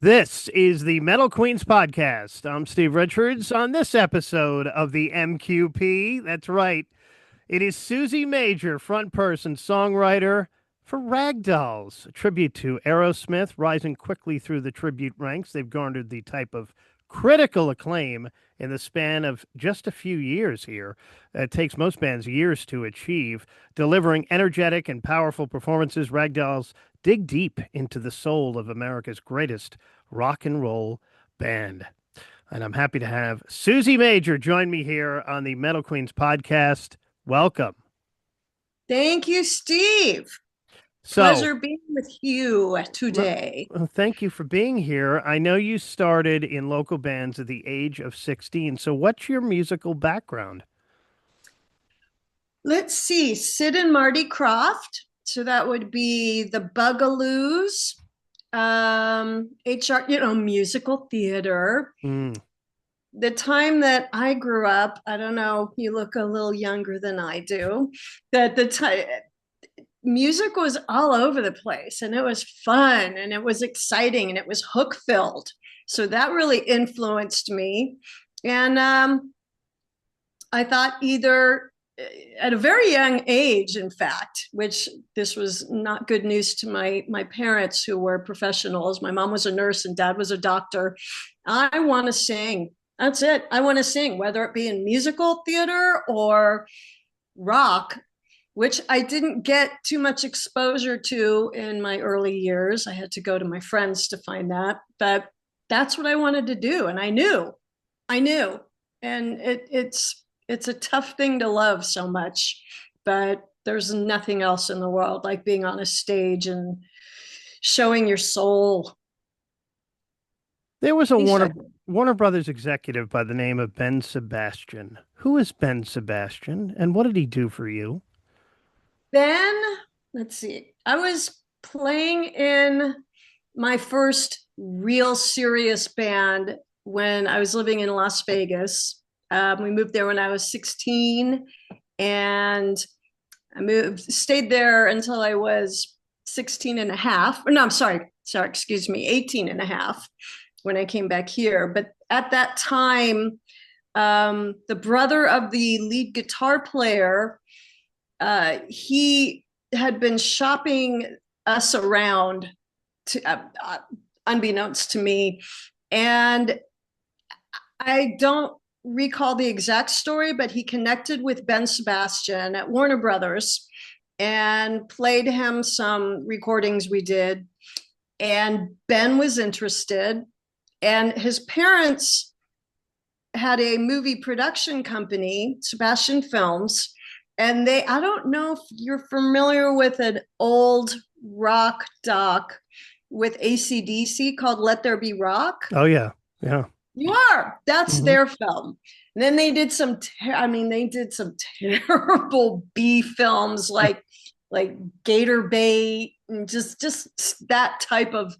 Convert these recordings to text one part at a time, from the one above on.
This is the Metal Queens podcast. I'm Steve Richards. On this episode of the MQP, that's right, it is Susie Major, front person, songwriter for Ragdolls, a tribute to Aerosmith, rising quickly through the tribute ranks. They've garnered the type of critical acclaim in the span of just a few years here. It takes most bands years to achieve. Delivering energetic and powerful performances, Ragdolls dig deep into the soul of America's greatest rock and roll band. And I'm happy to have Susie Major join me here on the Metal Queens podcast. Welcome. Thank you, Steve. So, Pleasure being with you today. thank you for being here. I know you started in local bands at the age of 16. So, what's your musical background? Let's see, Sid and Marty Croft. So that would be the Bugaloos, HR, musical theater. Mm. The time that I grew up, I don't know, you look a little younger than I do, that the time music was all over the place and it was fun and it was exciting and it was hook filled. So that really influenced me. And I thought either at a very young age, in fact, which this was not good news to my parents who were professionals. My mom was a nurse and dad was a doctor. I want to sing. That's it. I want to sing, whether it be in musical theater or rock, which I didn't get too much exposure to in my early years. I had to go to my friends to find that, but that's what I wanted to do. And I knew, and it's a tough thing to love so much, but there's nothing else in the world like being on a stage and showing your soul. There was a At least Warner Brothers executive by the name of Ben Sebastian. Who is Ben Sebastian, and what did he do for you? then let's see. I was playing in my first real serious band when I was living in Las Vegas. We moved there when I was 16, and stayed there until I was 16 and a half. Or no, I'm sorry, excuse me, 18 and a half when I came back here. But at that time, the brother of the lead guitar player, he had been shopping us around to, unbeknownst to me. And I don't recall the exact story, but he connected with Ben Sebastian at Warner Brothers and played him some recordings we did. And Ben was interested, and his parents had a movie production company, Sebastian Films. And I don't know if you're familiar with an old rock doc with AC/DC called Let There Be Rock. Oh, yeah. Yeah. You are. That's Hmm. their film. And then they did they did some terrible B films like Gator Bait and just that type of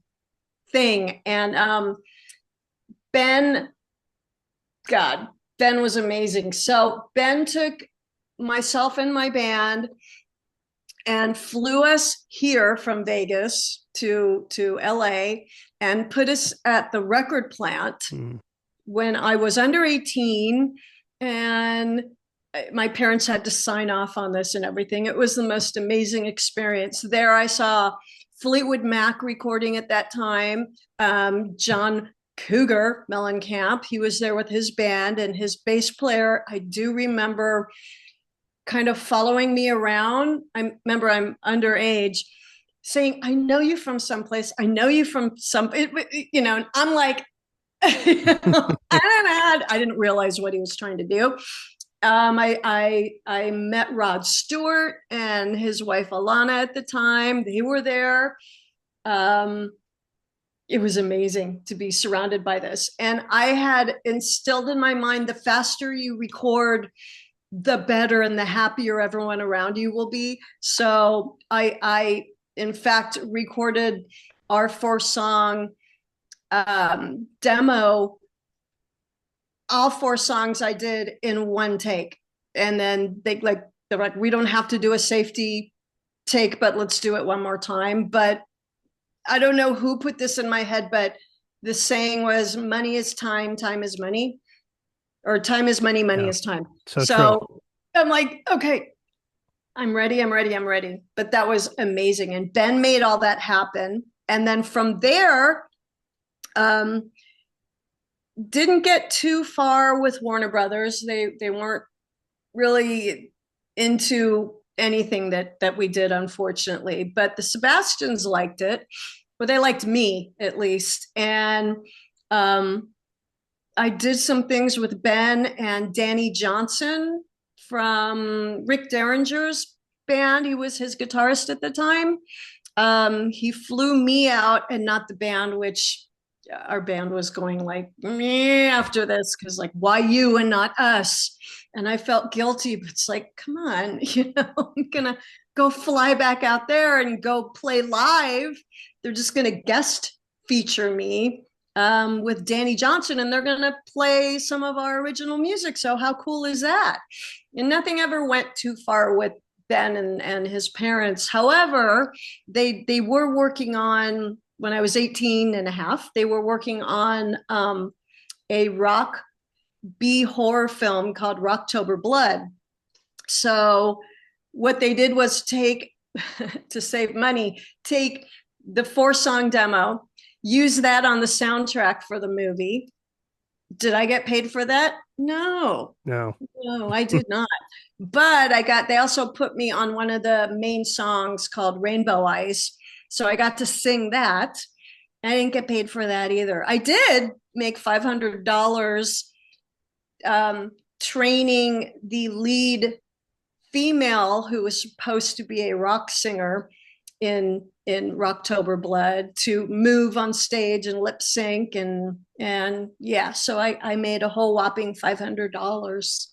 thing. And Ben, God, Ben was amazing. So Ben took myself and my band and flew us here from Vegas to LA and put us at the record plant Mm. when I was under 18, and my parents had to sign off on this and everything. It was the most amazing experience. There I saw Fleetwood Mac recording at that time. John Cougar Mellencamp, he was there with his band, and his bass player, I do remember kind of following me around. I remember I'm underage, saying, "I know you from someplace. I know you from some," and I'm like, I don't know. I didn't realize what he was trying to do. I met Rod Stewart and his wife Alana at the time. They were there. Um, it was amazing to be surrounded by this. And I had instilled in my mind, the faster you record, the better and the happier everyone around you will be. So I in fact recorded our 4 song demo. All 4 songs I did in one take, and then they're like, we don't have to do a safety take, but let's do it one more time. But I don't know who put this in my head, but the saying was money is time, time is money, or time is money, money Yeah. is time. So true. So I'm like, okay, I'm ready, I'm ready, I'm ready. But that was amazing. And Ben made all that happen. And then from there, um, didn't get too far with Warner Brothers. They weren't really into anything that we did, unfortunately. But the Sebastians liked it, but they liked me at least. And um, I did some things with Ben and Danny Johnson from Rick Derringer's band. He was his guitarist at the time. He flew me out and not the band, which our band was going like meh after this because like why you and not us? And I felt guilty, but it's like come on, I'm gonna go fly back out there and go play live. They're just gonna guest feature me with Danny Johnson, and they're gonna play some of our original music. So how cool is that? And nothing ever went too far with Ben and his parents. However, they were working on, when I was 18 and a half, they were working on a rock B horror film called Rocktober Blood. So what they did was take, to save money, take the 4-song demo, use that on the soundtrack for the movie. Did I get paid for that? No. No. No, I did not. But they also put me on one of the main songs called Rainbow Eyes. So I got to sing that. I didn't get paid for that either. I did make $500 training the lead female who was supposed to be a rock singer in Rocktober Blood to move on stage and lip sync and yeah, so I made a whole whopping $500.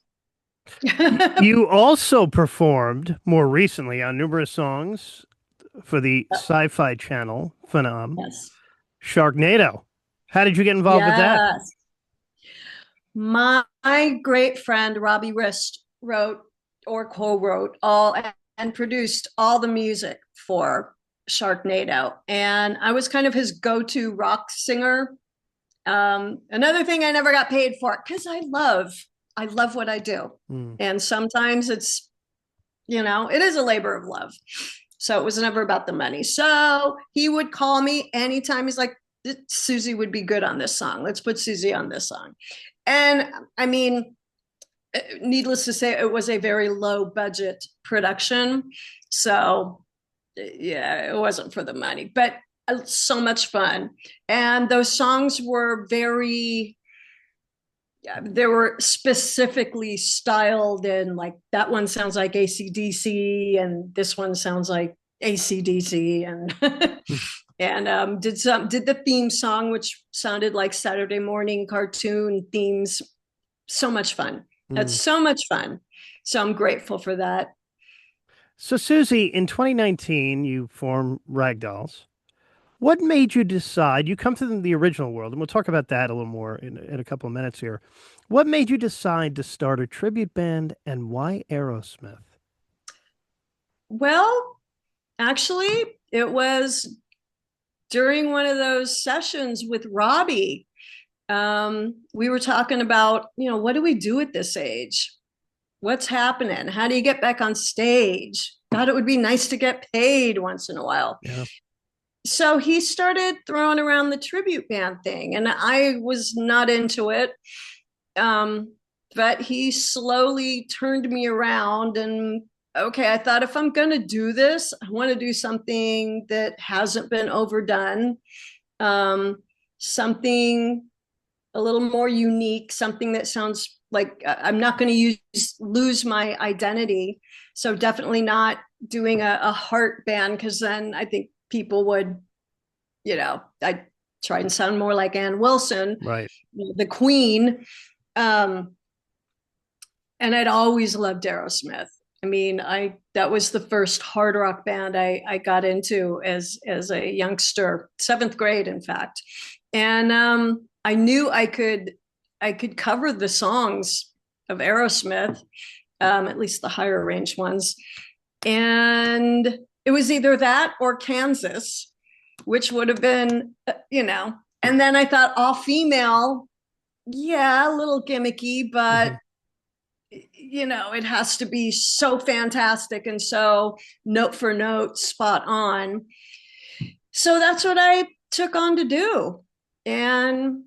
You also performed more recently on numerous songs for the Sci-Fi Channel phenom Yes. Sharknado. How did you get involved with that? Yes. My great friend Robbie Rist wrote or co-wrote all and produced all the music for Sharknado. And I was kind of his go-to rock singer. Another thing I never got paid for because I love what I do. And sometimes it's, it is a labor of love. So it was never about the money. So he would call me anytime. He's like, Susie would be good on this song. Let's put Susie on this song. And I mean, needless to say, it was a very low budget production. So yeah, it wasn't for the money, but so much fun. And those songs were they were specifically styled, and like that one sounds like AC/DC and this one sounds like AC/DC and and did the theme song which sounded like Saturday morning cartoon themes. So much fun. That's so much fun. So I'm grateful for that. So Susie, in 2019 you formed Ragdolls. What made you decide, you come to the original world, and we'll talk about that a little more in a couple of minutes here. What made you decide to start a tribute band, and why Aerosmith? Well, actually, it was during one of those sessions with Robbie. We were talking about, what do we do at this age? What's happening? How do you get back on stage? God, it would be nice to get paid once in a while. Yeah. So he started throwing around the tribute band thing, and I was not into it. But he slowly turned me around, and okay, I thought if I'm going to do this, I want to do something that hasn't been overdone, something a little more unique, something that sounds like I'm not going to lose my identity. So definitely not doing a heart band, because then I think people would, I try and sound more like Ann Wilson, Right. the Queen. And I'd always loved Aerosmith. I mean, that was the first hard rock band I got into as a youngster, 7th grade, in fact. And I knew I could cover the songs of Aerosmith, at least the higher range ones. And it was either that or Kansas, which would have been, And then I thought all female, yeah, a little gimmicky, but Hmm. it has to be so fantastic and so note for note spot on. So that's what I took on to do. And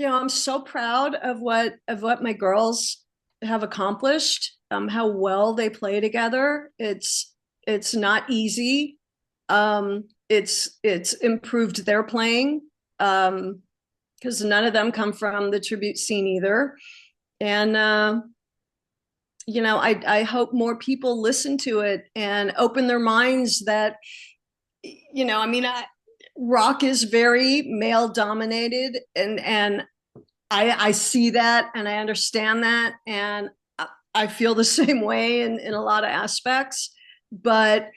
I'm so proud of what my girls have accomplished, how well they play together. It's not easy. It's improved their playing, because none of them come from the tribute scene either. And I hope more people listen to it and open their minds that, I mean, rock is very male dominated, and I see that and I understand that, and I feel the same way in a lot of aspects. But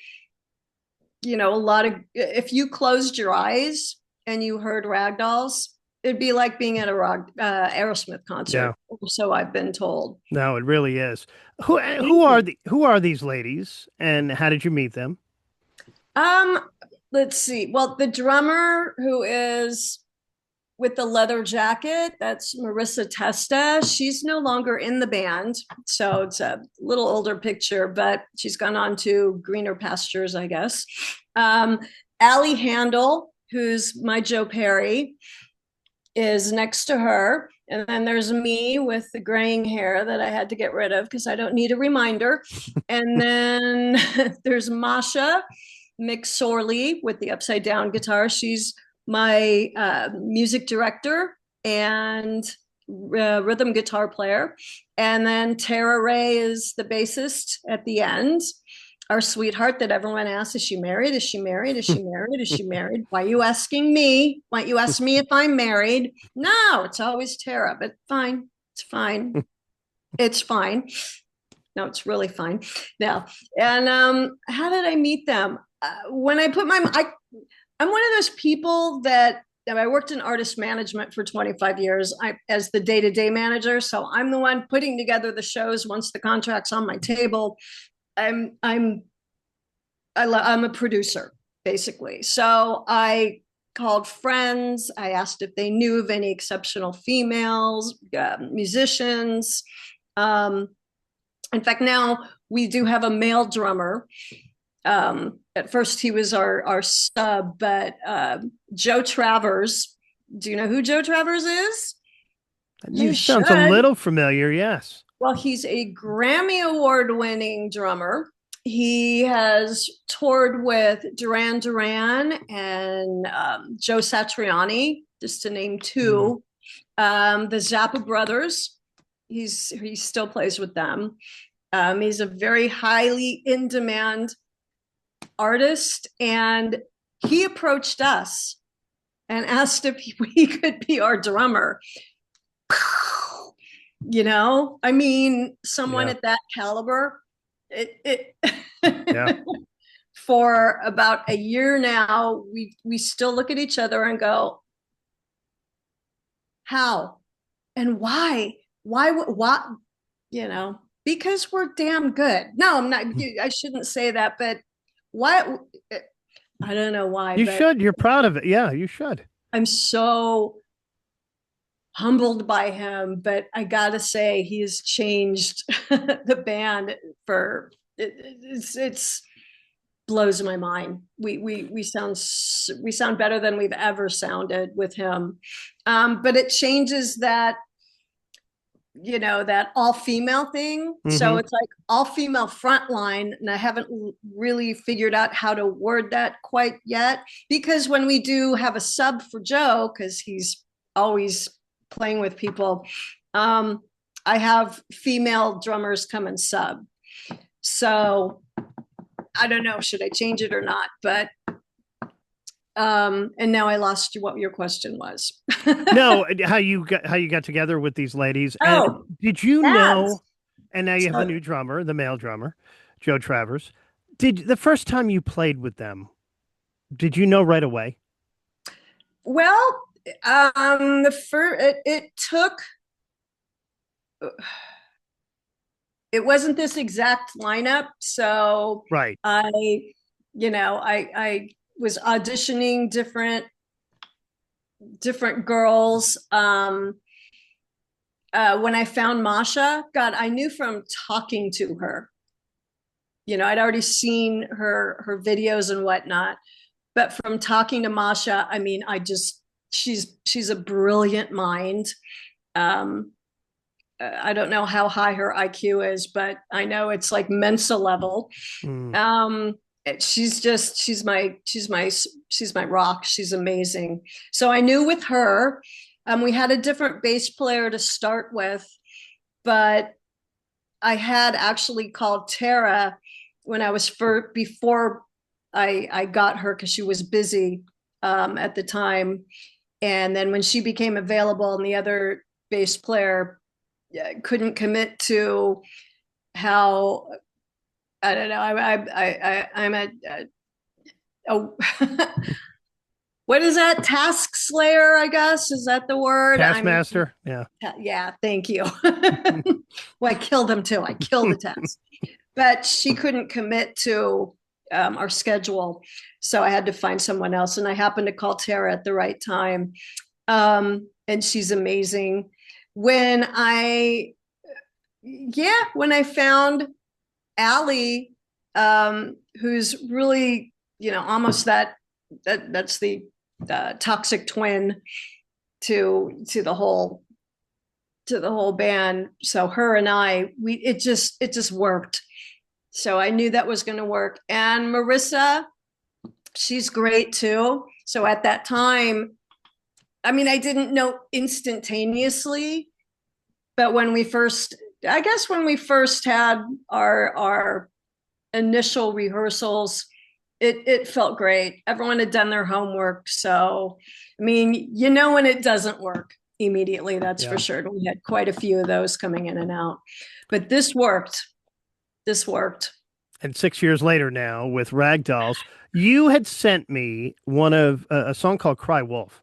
a lot of, if you closed your eyes and you heard Ragdolls, it'd be like being at a rock Aerosmith Yeah. concert, or so I've been told. No, it really is. Who Thank who are you. these ladies, and how did you meet them? Um, let's see. Well, the drummer who is with the leather jacket, that's Marissa Testa. She's no longer in the band, so it's a little older picture, but she's gone on to greener pastures, I guess. Um, Allie Handel, who's my Joe Perry, is next to her. And then there's me with the graying hair that I had to get rid of because I don't need a reminder. And then there's Masha McSorley with the upside down guitar. She's my music director and rhythm guitar player. And then Tara Ray is the bassist at the end. Our sweetheart that everyone asks, is she married? Is she married? Is she married? Is she married? Why are you asking me? Why don't you ask me if I'm married? No, it's always Tara, but fine. It's fine. It's fine. No, it's really fine. Now, and how did I meet them? When I put I'm one of those people that I worked in artist management for 25 years as the day-to-day manager. So I'm the one putting together the shows once the contract's on my table. I'm I'm a producer basically. So I called friends. I asked if they knew of any exceptional females, musicians. Um, in fact, now we do have a male drummer. At first, he was our sub, but Joe Travers. Do you know who Joe Travers is? That You name sounds a should. little familiar. Yes. Well, he's a Grammy Award winning drummer. He has toured with Duran Duran and Joe Satriani, just to name Mm. two. The Zappa brothers, he still plays with them. He's a very highly in demand artist, and he approached us and asked if he could be our drummer. I mean, someone Yeah. at that caliber, it Yeah. for about a year now, we still look at each other and go, how and why, because we're damn good. No, I'm not. I shouldn't say that, but why? I don't know why, You but should. You're proud of it. Yeah, you should. I'm so humbled by him. But I gotta say, he's changed the band for it's blows my mind. We sound better than we've ever sounded with him. But it changes that all female thing. So Hmm. it's like all female frontline, and I haven't really figured out how to word that quite yet. Because when we do have a sub for Joe, because he's always playing with people, um, I have female drummers come and sub. So I don't know, should I change it or not? But and now I lost what your question was. No, how you got together with these ladies, and Oh, did you ads. know? And now you have the So, new drummer, the male drummer, Joe Travers. Did the first time you played with them, did you know right away? well, the first it took. It wasn't this exact lineup, so Right. I was auditioning different different girls. When I found Masha, God, I knew from talking to her. I'd already seen her videos and whatnot, but from talking to Masha, I mean, she's a brilliant mind. Um, I don't know how high her IQ is, but I know it's like Mensa level. Mm. Um, she's my rock. She's amazing. So I knew with her, we had a different bass player to start with, but I had actually called Tara when I was before I got her because she was busy at the time. And then when she became available and the other bass player couldn't commit to how, I don't know, I'm a what is that? Task slayer, I guess. Is that the word? Taskmaster. Yeah. Yeah, thank you. Well, I killed them too. I killed the task. But she couldn't commit to our schedule. So I had to find someone else. And I happened to call Tara at the right time. And she's amazing. When I, yeah, when I found Allie, who's really, almost that's the toxic twin to the whole band. So her and I, it just worked. So I knew that was going to work. And Marissa, she's great too. So at that time, I mean, I didn't know instantaneously, but I guess when we first had our initial rehearsals, it felt great. Everyone had done their homework. So, I mean, when it doesn't work immediately, that's for Yeah. sure. We had quite a few of those coming in and out, but this worked. This worked. And 6 years later now with Ragdolls, you had sent me one of a song called Cry Wolf.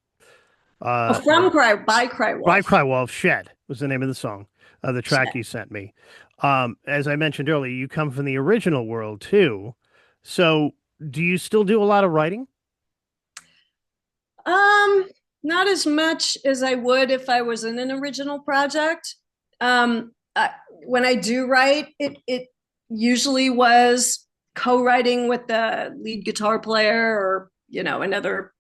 Oh, from Cry by Cry By Wolf. Cry Wolf, Shed was the name of the song, the track you sent me. As I mentioned earlier, you come from the original world too. So do you still do a lot of writing? Um, Not as much as I would if I was in an original project. Um, I, when I do write, it usually was co-writing with the lead guitar player or another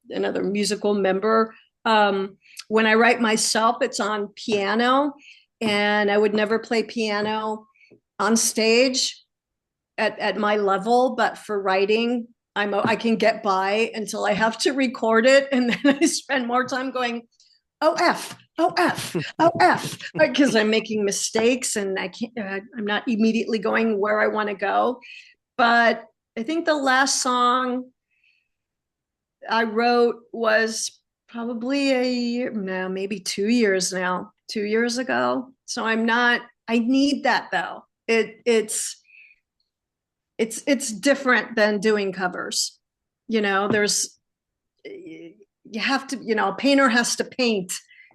musical member. When I write myself, it's on piano, and I would never play piano on stage at my level, but for writing, I can get by until I have to record it, and then I spend more time going, oh f, oh f, oh f, because I'm making mistakes and I can't. I'm not immediately going where I want to go. But I think the last song I wrote was probably a year now, maybe 2 years now, 2 years ago. So I'm not. I need that though. It's different than doing covers. There's you have to, a painter has to paint.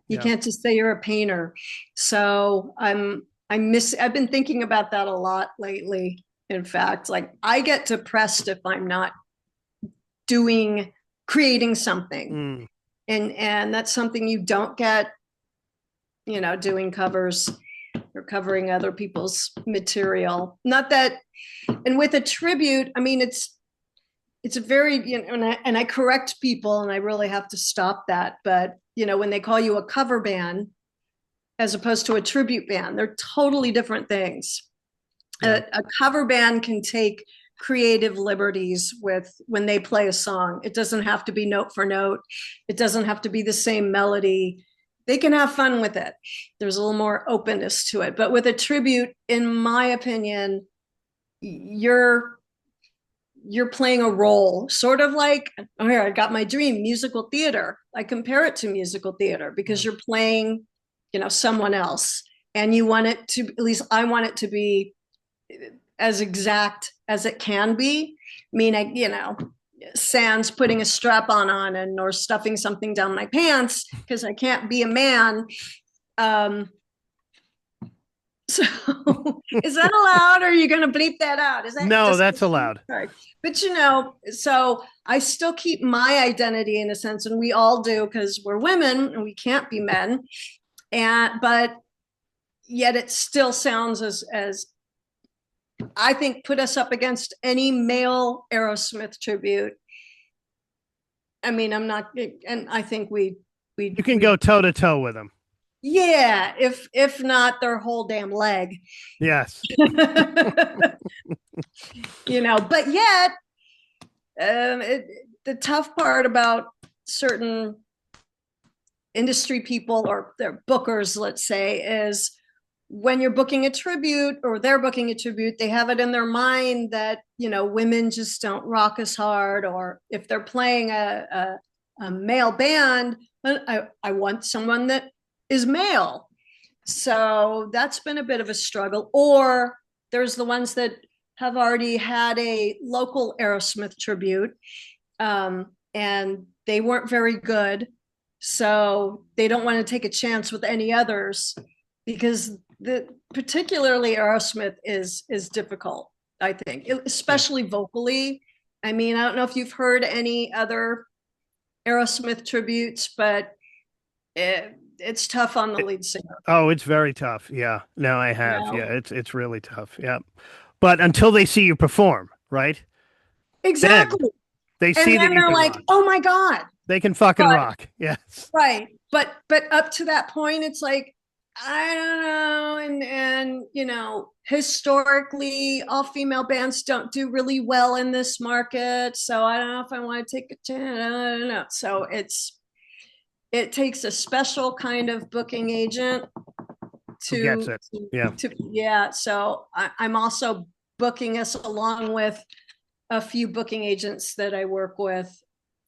You Yeah. can't just say you're a painter. So I've been thinking about that a lot lately. In fact, like I get depressed if I'm not creating something. Mm, And that's something you don't get, doing covers or covering other people's material. Not that, and with a tribute, I mean, it's a very, and I correct people and I really have to stop that. But, when they call you a cover band as opposed to a tribute band, they're totally different things. yeah. A cover band can take creative liberties with when they play a song. It doesn't have to be note for note. It doesn't have to be the same melody. They can have fun with it. There's a little more openness to it. But with a tribute, in my opinion, you're playing a role, sort of like, oh, here, I got my dream, musical theater. I compare it to musical theater Yeah. because you're playing, someone else. And you want it to, at least I want it to be as exact as it can be. I mean, sans putting a strap on and or stuffing something down my pants because I can't be a man. Um, So is that allowed, or are you going to bleep that out? Is that No, that's disgusting? allowed. Sorry. But so I still keep my identity in a sense, and we all do because we're women and we can't be men. But yet it still sounds as I think put us up against any male Aerosmith tribute. I mean, I'm not, and I think You can we go toe to toe with them. yeah, if not their whole damn leg. Yes. But yet the tough part about certain industry people or their bookers, let's say, is when you're booking a tribute or they're booking a tribute, they have it in their mind that, women just don't rock as hard. Or if they're playing a male band, I want someone that is male. So that's been a bit of a struggle. Or there's the ones that have already had a local Aerosmith tribute, and they weren't very good. So they don't want to take a chance with any others because particularly Aerosmith is difficult, I think, Yeah. especially vocally. I mean, I don't know if you've heard any other Aerosmith tributes, but it's tough on the lead singer. Oh, it's very tough. Yeah. No, I You have. Yeah, know? it's really tough. Yeah. But until they see you perform, right? Then Exactly. they And see that then you they're can like, rock. "Oh my god!" They can fucking But rock. Yes. right, but up to that point, it's like I don't know, and historically, all female bands don't do really well in this market, so I don't know if I want to take a chance. I don't know. So it takes a special kind of booking agent Who gets to it? Yeah. yeah. So I'm also booking us along with a few booking agents that I work with.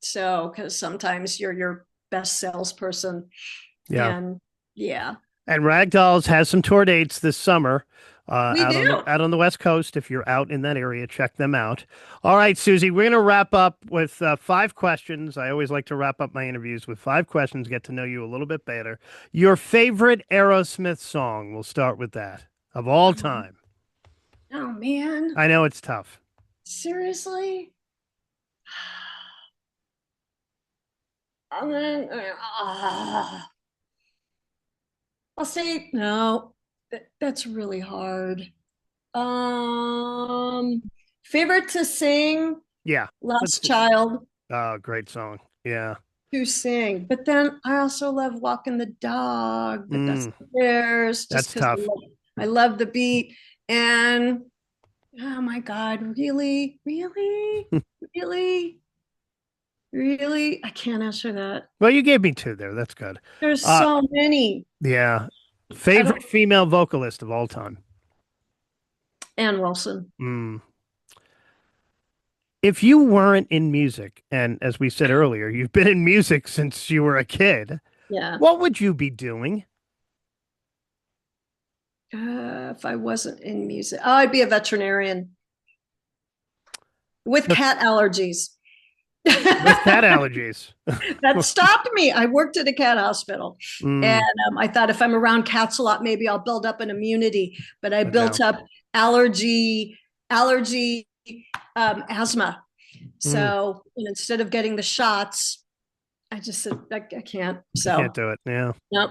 So, because sometimes you're your best salesperson, Yeah. and yeah, And Ragdolls has some tour dates this summer, we do. out on the West Coast. If you're out in that area, check them out. All right, Susie, we're gonna wrap up with 5 questions. I always like to wrap up my interviews with 5 questions, get to know you a little bit better. Your favorite Aerosmith song? We'll start with that of all Oh, time. oh man, I know it's tough. seriously. I'm gonna, I'll say no. That's really hard. Um, Favorite to sing, Yeah. Lost Let's. Child Oh, great song. Yeah. to sing. But then I also love Walking the Dog, but that's Mm, theirs just that's because tough. I love the beat. And oh my God, really, really, really, really? I can't answer that. Well, you gave me two there. That's good. There's Uh, so many. yeah. I Favorite don't, female vocalist of all time? Ann Wilson. Mm. If you weren't in music, and as we said earlier, you've been in music since you were a kid, Yeah. what would you be doing? If I wasn't in music, oh, I'd be a veterinarian with The- cat allergies. with cat allergies. That stopped me. I worked at a cat hospital, and Mm, I thought if I'm around cats a lot, maybe I'll build up an immunity. But I but built no. up allergy asthma. Mm, So instead of getting the shots, I just said I can't. you can't So do it. Yeah. nope.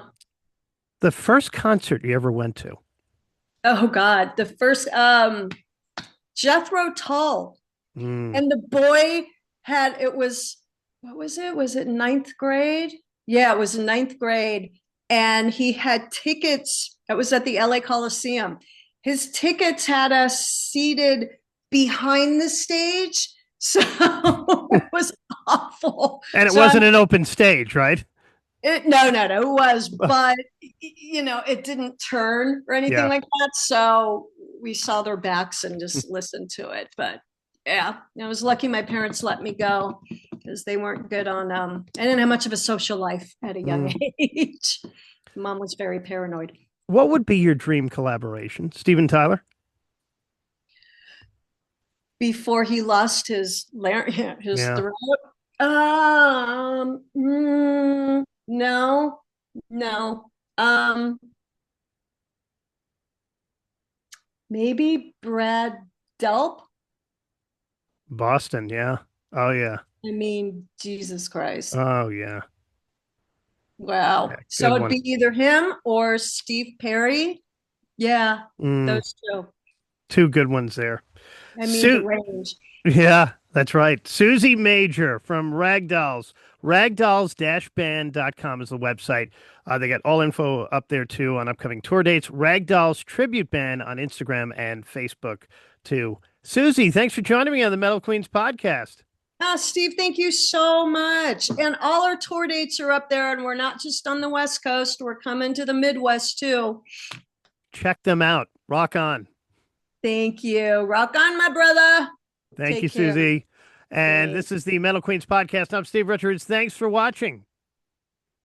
The first concert you ever went to? Oh God, the first Jethro Tull, Mm, and the boy had it was what was it? Was it ninth grade? Yeah, it was ninth grade, and he had tickets. It was at the LA Coliseum. His tickets had us seated behind the stage, so it was awful. and it So I'm wasn't an open stage, right? no, it was, but it didn't turn or anything Yeah. like that. So we saw their backs and just listened to it. But yeah, I was lucky my parents let me go because they weren't good on. I didn't have much of a social life at a young Mm. age. Mom was very paranoid. What would be your dream collaboration? Steven Tyler? Before he lost his Yeah. throat. No, no. Um, maybe Brad Delp. Boston, yeah. Oh yeah. I mean, Jesus Christ. Oh yeah. Yeah, Wow. So good it'd one. be either him or Steve Perry. Yeah, Mm, those two. two good ones there. I mean, the Su range. Yeah, that's right. Susie Major from Ragdolls. Ragdolls-band.com is the website. They got all info up there too on upcoming tour dates. Ragdolls Tribute Band on Instagram and Facebook too. Susie, thanks for joining me on the Metal Queens podcast. Oh, Steve, thank you so much. And all our tour dates are up there, and we're not just on the West Coast, we're coming to the Midwest too. Check them out. Rock on. Thank you. Rock on, my brother. Thank you, Take care. Susie. And Thanks. this is the Metal Queens podcast. I'm Steve Richards. Thanks for watching.